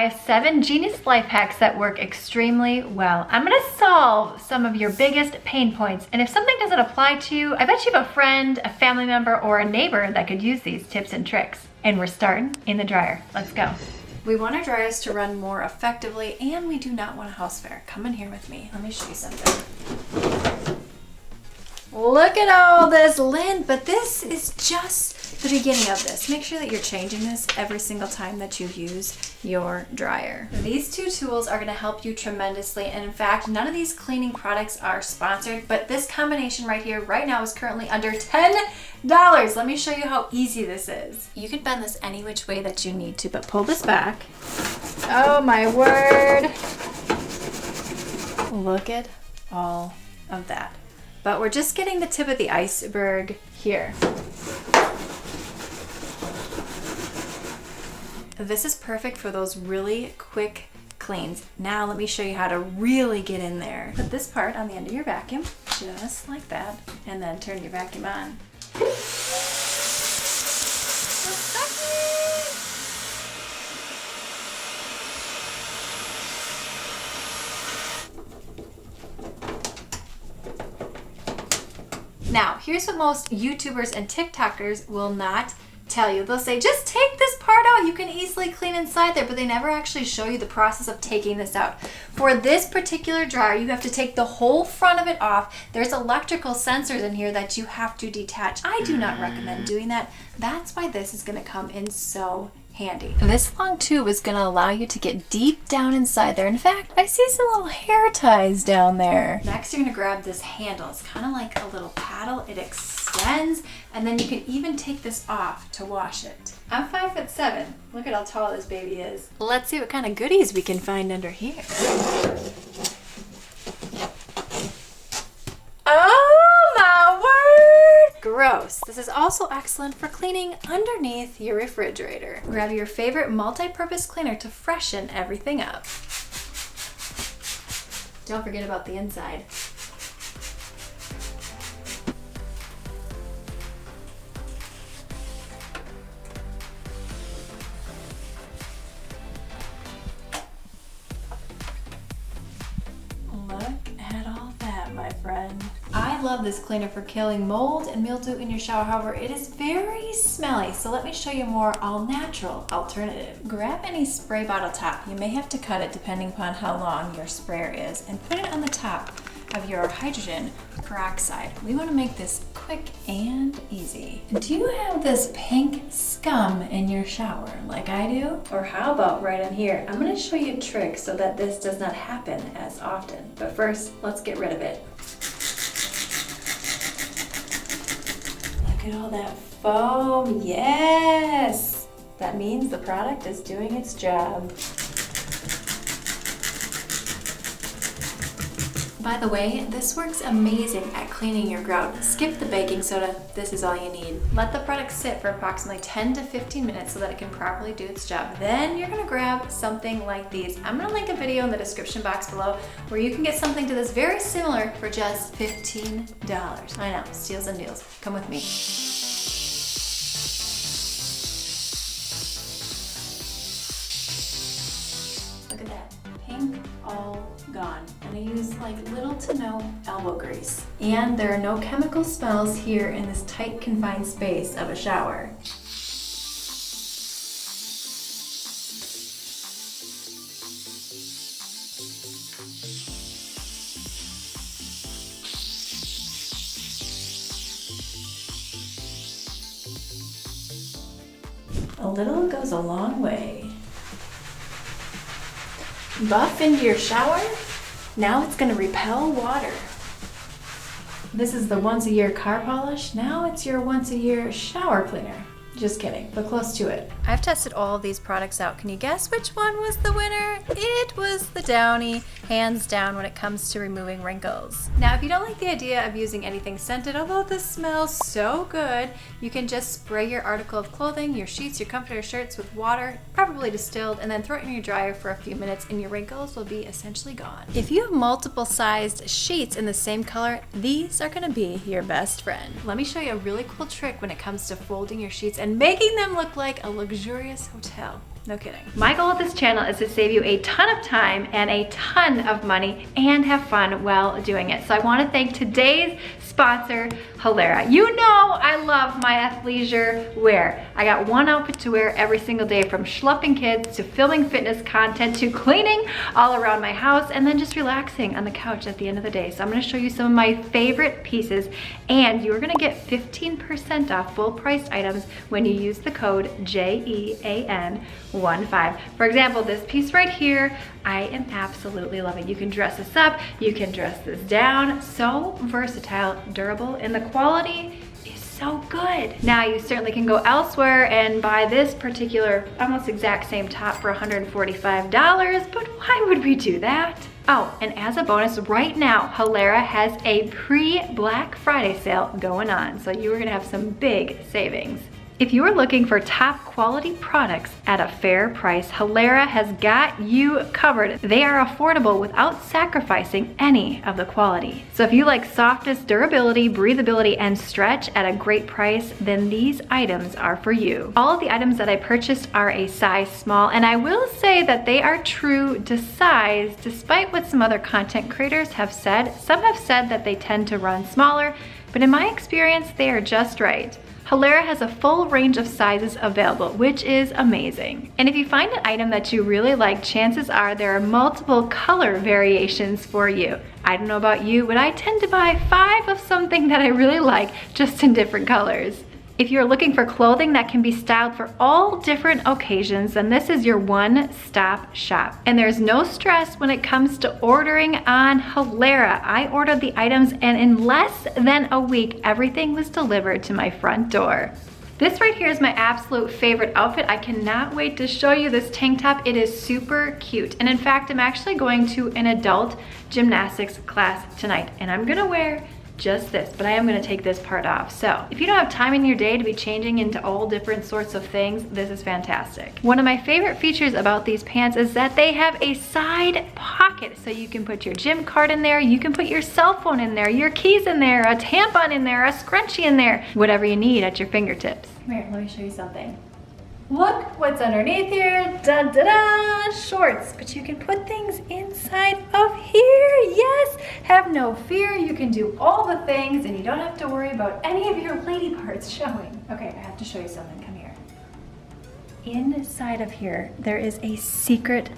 have 7 genius life hacks that work extremely well. I'm gonna solve some of your biggest pain points, and if something doesn't apply to you, I bet you have a friend, a family member, or a neighbor that could use these tips and tricks. And we're starting in the dryer. Let's go. We want our dryers to run more effectively, and we do not want a house fire. Come in here with me. Let me show you something. Look at all this lint, but this is just the beginning of this. Make sure that you're changing this every single time that you use your dryer. These 2 tools are gonna help you tremendously, and in fact, none of these cleaning products are sponsored, but this combination right here, right now, is currently under $10. Let me show you how easy this is. You can bend this any which way that you need to, but pull this back. Oh my word. Look at all of that. But we're just getting the tip of the iceberg here. This is perfect for those really quick cleans. Now let me show you how to really get in there. Put this part on the end of your vacuum, just like that, and then turn your vacuum on. Now, here's what most YouTubers and TikTokers will not tell you. They'll say, just take this part out. You can easily clean inside there, but they never actually show you the process of taking this out. For this particular dryer, you have to take the whole front of it off. There's electrical sensors in here that you have to detach. I do not recommend doing that. That's why this is gonna come in so handy. This long tube is going to allow you to get deep down inside there. In fact, I see some little hair ties down there. Next, you're going to grab this handle. It's kind of like a little paddle. It extends, and then you can even take this off to wash it. I'm 5'7". Look at how tall this baby is. Let's see what kind of goodies we can find under here. Oh my word! Gross. This is also excellent for cleaning underneath your refrigerator. Grab your favorite multi-purpose cleaner to freshen everything up. Don't forget about the inside. Look at all that, my friend. I love this cleaner for killing mold and mildew in your shower. However, it is very smelly, so let me show you a more all-natural alternative. Grab any spray bottle top. You may have to cut it depending upon how long your sprayer is, and put it on the top of your hydrogen peroxide. We want to make this quick and easy. Do you have this pink scum in your shower like I do? Or how about right in here? I'm going to show you a trick so that this does not happen as often. But first, let's get rid of it. Look at all that foam. Yes! That means the product is doing its job. By the way, this works amazing at cleaning your grout. Skip the baking soda, this is all you need. Let the product sit for approximately 10 to 15 minutes so that it can properly do its job. Then you're gonna grab something like these. I'm gonna link a video in the description box below where you can get something to this very similar for just $15. I know, steals and deals. Come with me. Look at that, pink, all gone. And I use like little to no elbow grease. And there are no chemical smells here in this tight confined space of a shower. A little goes a long way. Buff into your shower. Now it's going to repel water. This is the once a year car polish. Now it's your once a year shower cleaner. Just kidding, but close to it. I've tested all of these products out. Can you guess which one was the winner? It was the Downy, hands down, when it comes to removing wrinkles. Now, if you don't like the idea of using anything scented, although this smells so good, you can just spray your article of clothing, your sheets, your comforter, shirts with water, preferably distilled, and then throw it in your dryer for a few minutes and your wrinkles will be essentially gone. If you have multiple sized sheets in the same color, these are gonna be your best friend. Let me show you a really cool trick when it comes to folding your sheets and making them look like a luxurious hotel. No kidding. My goal with this channel is to save you a ton of time and a ton of money and have fun while doing it. So I want to thank today's sponsor, Halara. You know I love my athleisure wear. I got one outfit to wear every single day, from schlepping kids to filming fitness content to cleaning all around my house and then just relaxing on the couch at the end of the day. So I'm going to show you some of my favorite pieces, and you're going to get 15% off full priced items when you use the code JEAN15. For example, this piece right here, I am absolutely loving. You can dress this up, you can dress this down. So versatile, durable, and the quality is so good. Now you certainly can go elsewhere and buy this particular almost exact same top for $145, but why would we do that? Oh, and as a bonus, right now, Halara has a pre-Black Friday sale going on, so you are gonna have some big savings. If you are looking for top quality products at a fair price, Halara has got you covered. They are affordable without sacrificing any of the quality. So if you like softness, durability, breathability, and stretch at a great price, then these items are for you. All of the items that I purchased are a size small, and I will say that they are true to size, despite what some other content creators have said. Some have said that they tend to run smaller, but in my experience, they are just right. Halara has a full range of sizes available, which is amazing. And if you find an item that you really like, chances are there are multiple color variations for you. I don't know about you, but I tend to buy 5 of something that I really like, just in different colors. If you're looking for clothing that can be styled for all different occasions, then this is your one-stop shop. And there's no stress when it comes to ordering on Halara. I ordered the items, and in less than a week, everything was delivered to my front door. This right here is my absolute favorite outfit. I cannot wait to show you this tank top. It is super cute. And in fact, I'm actually going to an adult gymnastics class tonight, and I'm gonna wear just this, but I am gonna take this part off. So if you don't have time in your day to be changing into all different sorts of things, this is fantastic. One of my favorite features about these pants is that they have a side pocket, so you can put your gym card in there, you can put your cell phone in there, your keys in there, a tampon in there, a scrunchie in there, whatever you need at your fingertips. Come here, let me show you something. Look what's underneath here, dun da da, shorts, but you can put things inside of here, yes! Have no fear, you can do all the things and you don't have to worry about any of your lady parts showing. Okay, I have to show you something, come here. Inside of here, there is a secret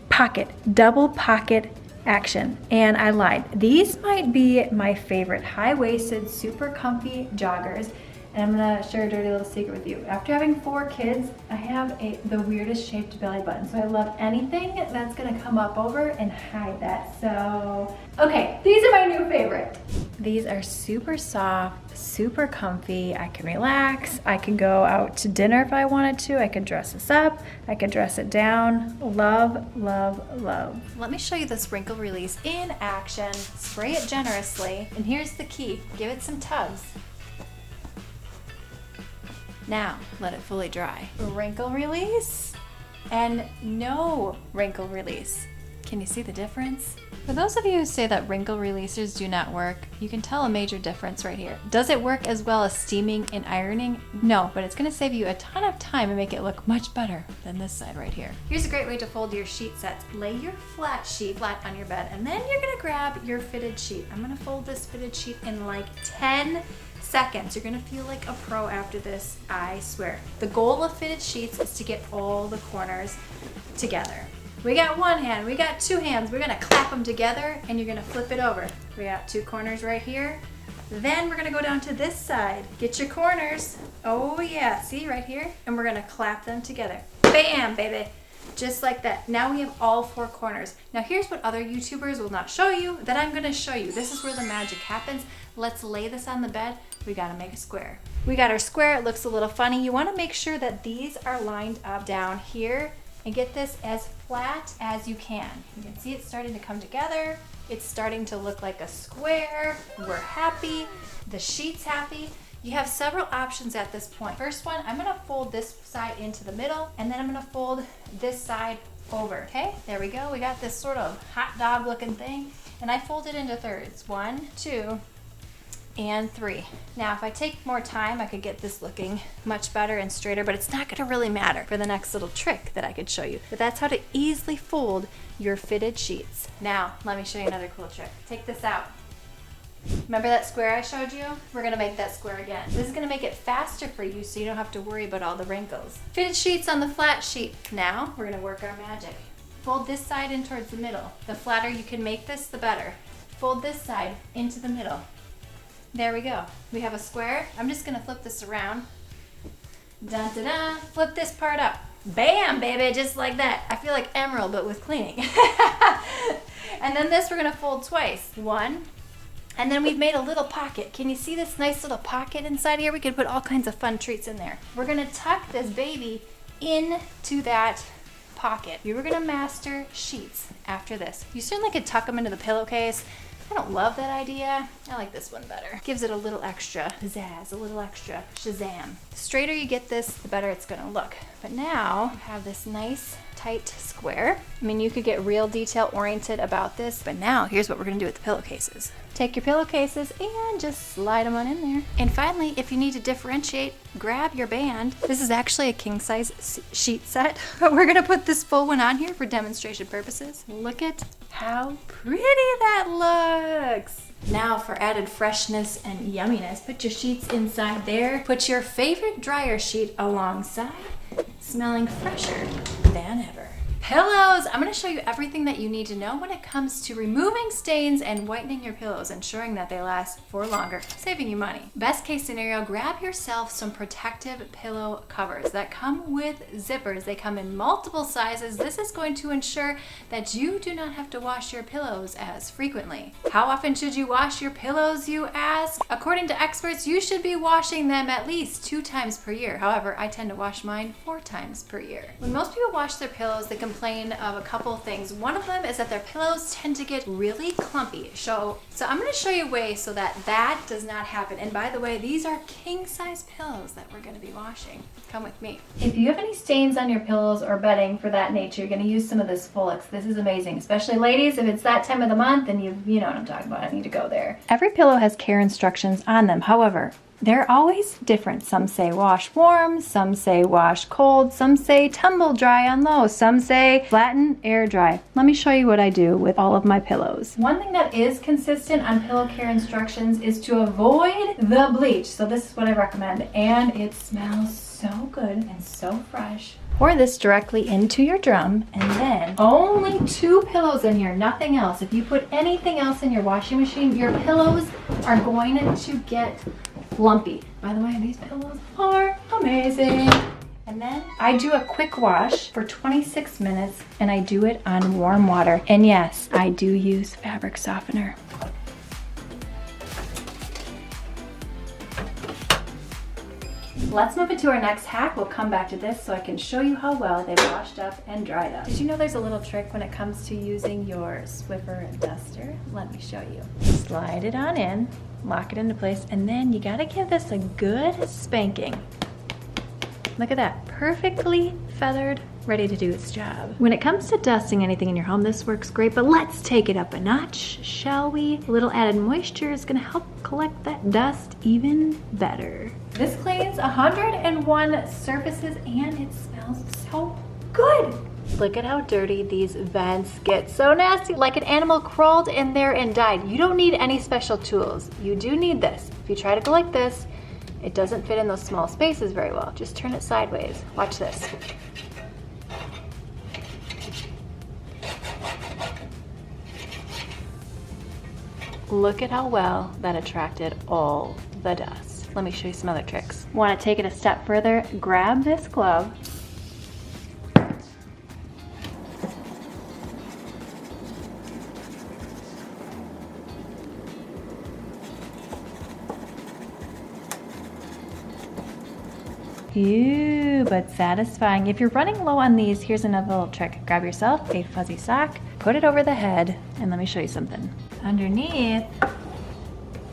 pocket, double pocket action, and I lied. These might be my favorite high-waisted, super comfy joggers. And I'm gonna share a dirty little secret with you. After having 4 kids, I have the weirdest shaped belly button. So I love anything that's gonna come up over and hide that. So, okay, these are my new favorite. These are super soft, super comfy. I can relax. I can go out to dinner if I wanted to. I could dress this up. I could dress it down. Love, love, love. Let me show you this Wrinkle Release in action. Spray it generously. And here's the key. Give it some tugs. Now, let it fully dry. Wrinkle Release and no Wrinkle Release. Can you see the difference? For those of you who say that wrinkle releasers do not work, you can tell a major difference right here. Does it work as well as steaming and ironing? No, but it's gonna save you a ton of time and make it look much better than this side right here. Here's a great way to fold your sheet sets. Lay your flat sheet flat on your bed, and then you're gonna grab your fitted sheet. I'm gonna fold this fitted sheet in like 10 seconds. You're gonna feel like a pro after this, I swear. The goal of fitted sheets is to get all the corners together. We got one hand, we got 2 hands, we're gonna clap them together and you're gonna flip it over. We got 2 corners right here. Then we're gonna go down to this side. Get your corners. Oh yeah, see right here? And we're gonna clap them together. Bam, baby. Just like that. Now we have all 4 corners. Now here's what other YouTubers will not show you that I'm gonna show you. This is where the magic happens. Let's lay this on the bed. We gotta make a square. We got our square, it looks a little funny. You wanna make sure that these are lined up down here and get this as flat as you can. You can see it's starting to come together. It's starting to look like a square. We're happy, the sheet's happy. You have several options at this point. First one, I'm gonna fold this side into the middle, and then I'm gonna fold this side over. Okay, there we go. We got this sort of hot dog looking thing, and I fold it into thirds. 1, 2, and 3. Now, if I take more time, I could get this looking much better and straighter, but it's not gonna really matter for the next little trick that I could show you. But that's how to easily fold your fitted sheets. Now, let me show you another cool trick. Take this out. Remember that square I showed you? We're gonna make that square again. This is gonna make it faster for you so you don't have to worry about all the wrinkles. Fitted sheets on the flat sheet. Now, we're gonna work our magic. Fold this side in towards the middle. The flatter you can make this, the better. Fold this side into the middle. There we go. We have a square. I'm just gonna flip this around. Dun dun dun. Flip this part up. Bam, baby, just like that. I feel like Emerald, but with cleaning. And then this we're gonna fold twice. 1, and then we've made a little pocket. Can you see this nice little pocket inside here? We could put all kinds of fun treats in there. We're gonna tuck this baby into that pocket. You were gonna master sheets after this. You certainly could tuck them into the pillowcase. I don't love that idea. I like this one better. Gives it a little extra pizzazz, a little extra shazam. The straighter you get this, the better it's gonna look. But now, you have this nice, tight square. I mean, you could get real detail oriented about this, but now here's what we're gonna do with the pillowcases. Take your pillowcases and just slide them on in there. And finally, if you need to differentiate, grab your band. This is actually a king size sheet set, but we're gonna put this full one on here for demonstration purposes. Look at how pretty that looks. Now for added freshness and yumminess, put your sheets inside there. Put your favorite dryer sheet alongside, smelling fresher than ever. Pillows! I'm going to show you everything that you need to know when it comes to removing stains and whitening your pillows, ensuring that they last for longer, saving you money. Best case scenario, grab yourself some protective pillow covers that come with zippers. They come in multiple sizes. This is going to ensure that you do not have to wash your pillows as frequently. How often should you wash your pillows, you ask? According to experts, you should be washing them at least 2 times per year. However, I tend to wash mine 4 times per year. When most people wash their pillows, they complain of a couple of things. One of them is that their pillows tend to get really clumpy. So I'm going to show you a way so that that does not happen. And by the way, these are king size pillows that we're going to be washing. Come with me. If you have any stains on your pillows or bedding for that nature, you're going to use some of this Fulix. This is amazing, especially ladies. If it's that time of the month and you know what I'm talking about, I need to go there. Every pillow has care instructions on them. However, they're always different. Some say wash warm, some say wash cold, some say tumble dry on low, some say flatten, air dry. Let me show you what I do with all of my pillows. One thing that is consistent on pillow care instructions is to avoid the bleach. So this is what I recommend, and it smells so good and so fresh. Pour this directly into your drum, and then only 2 pillows in here, nothing else. If you put anything else in your washing machine, your pillows are going to get lumpy. By the way, these pillows are amazing. And then I do a quick wash for 26 minutes, and I do it on warm water. And yes, I do use fabric softener. Let's move into our next hack. We'll come back to this so I can show you how well they've washed up and dried up. Did you know there's a little trick when it comes to using your Swiffer duster? Let me show you. Slide it on in, lock it into place, and then you gotta give this a good spanking. Look at that, perfectly feathered, ready to do its job. When it comes to dusting anything in your home, this works great, but let's take it up a notch, shall we? A little added moisture is gonna help collect that dust even better. This cleans 101 surfaces and it smells so good. Look at how dirty these vents get. So nasty, like an animal crawled in there and died. You don't need any special tools. You do need this. If you try to go like this, it doesn't fit in those small spaces very well. Just turn it sideways. Watch this. Look at how well that attracted all the dust. Let me show you some other tricks. Want to take it a step further? Grab this glove. Ew, but satisfying. If you're running low on these, here's another little trick. Grab yourself a fuzzy sock, put it over the head, and let me show you something. Underneath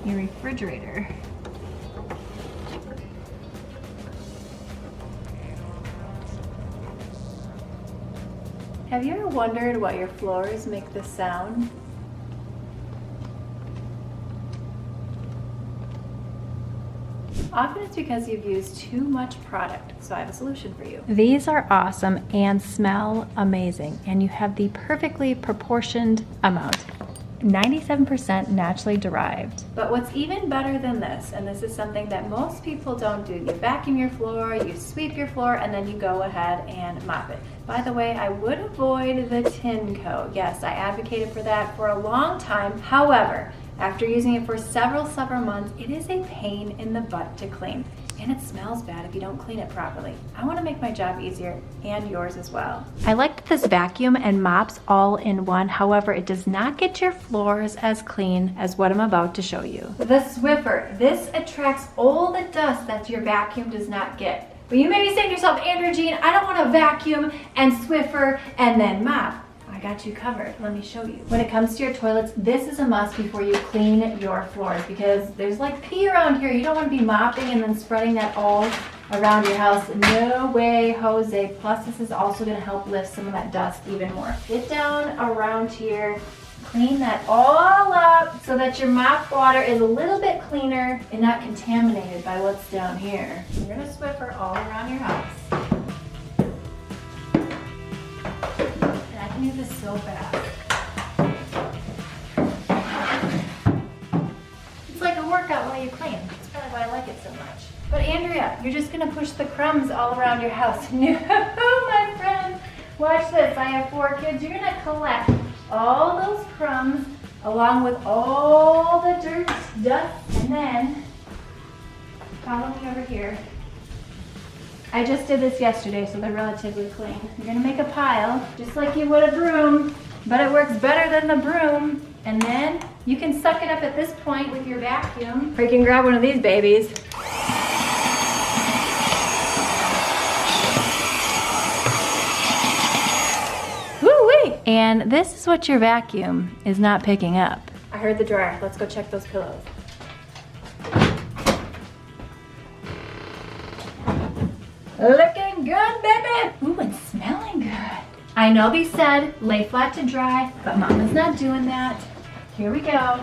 your refrigerator. Have you ever wondered why your floors make this sound? Often it's because you've used too much product, so I have a solution for you. These are awesome and smell amazing, and you have the perfectly proportioned amount. 97% naturally derived. But what's even better than this, and this is something that most people don't do, you vacuum your floor, you sweep your floor, and then you go ahead and mop it. By the way, I would avoid the tin coat. Yes, I advocated for that for a long time. However, after using it for several months, it is a pain in the butt to clean. And it smells bad if you don't clean it properly. I want to make my job easier and yours as well. I like that this vacuum and mops all in one. However, it does not get your floors as clean as what I'm about to show you. The Swiffer. This attracts all the dust that your vacuum does not get. But you may be saying to yourself, Andrea Jean, I don't want to vacuum and Swiffer and then mop. I got you covered. Let me show you. When it comes to your toilets, this is a must before you clean your floors because there's like pee around here. You don't want to be mopping and then spreading that all around your house. No way, Jose. Plus, this is also going to help lift some of that dust even more. Get down around here, clean that all up so that your mop water is a little bit cleaner and not contaminated by what's down here. You're going to Swiffer all around your house. I can do this so fast. It's like a workout while you clean. That's probably why I like it so much. But Andrea, you're just gonna push the crumbs all around your house. No, my friend. Watch this. I have 4 kids. You're gonna collect all those crumbs along with all the dirt, dust, and then follow me over here. I just did this yesterday, so they're relatively clean. You're gonna make a pile, just like you would a broom, but it works better than the broom. And then you can suck it up at this point with your vacuum, or you can grab one of these babies. Woo-wee! And this is what your vacuum is not picking up. I heard the dryer. Let's go check those pillows. Looking good, baby. Ooh, and smelling good. I know they said lay flat to dry, but Mama's not doing that. Here we go.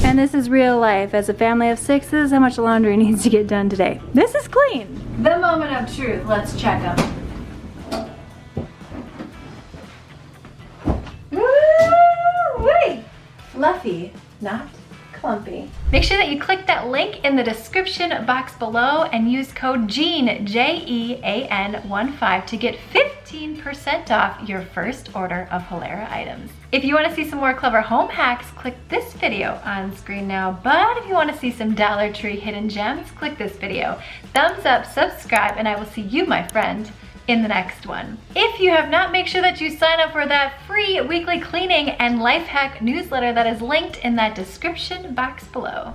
And this is real life. As a family of 6, this is how much laundry needs to get done today. This is clean. The moment of truth. Let's check them. Woo-wee! Fluffy, not clumpy. Make sure that you click that link in the description box below and use code JEAN, JEAN15 to get 15% off your first order of Halara items. If you want to see some more clever home hacks, click this video on screen now. But if you want to see some Dollar Tree hidden gems, click this video. Thumbs up, subscribe, and I will see you, my friend, in the next one. If you have not, make sure that you sign up for that free weekly cleaning and life hack newsletter that is linked in that description box below.